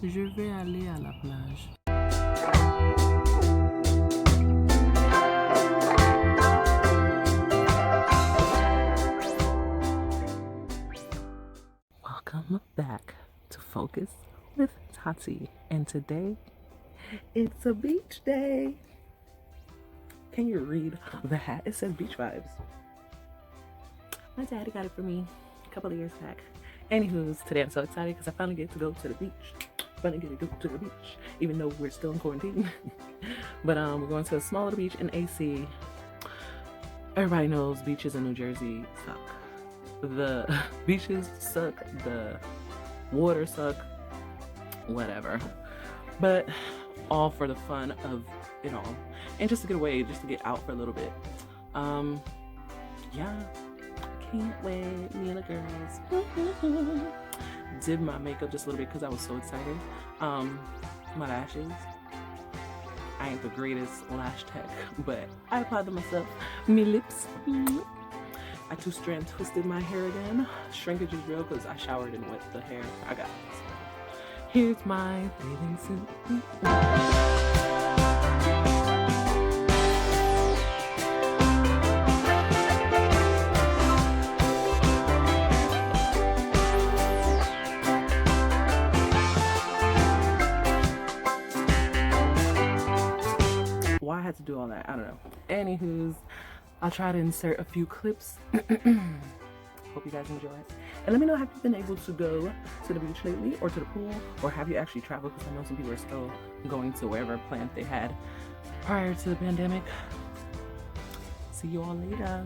Je vais aller à la plage. Welcome back to Focus with Tati, and today it's a beach day. Can you read the hat? It says beach vibes. My daddy got it for me a couple of years back. Anywho's, today I'm so excited because I finally get to go to the beach. Finally get to go to the beach, even though we're still in quarantine. But we're going to a small little beach in AC. Everybody knows beaches in New Jersey suck. The beaches suck, the water suck, whatever. But all for the fun of it all. And just to get away, just to get out for a little bit. Yeah, can't wait. Me and the girls did my makeup just a little bit because I was so excited. My lashes, I ain't the greatest lash tech, but I applied them myself. Me lips, I two-strand twisted my hair again. Shrinkage is real because I showered and wet the hair. I got it. Here's my bathing suit. Why I had to do all that, I don't know. Anywho's, I'll try to insert a few clips. Hope you guys enjoy it. And let me know, have you been able to go to the beach lately or to the pool? Or have you actually traveled? Because I know some people are still going to wherever plans they had prior to the pandemic. See you all later.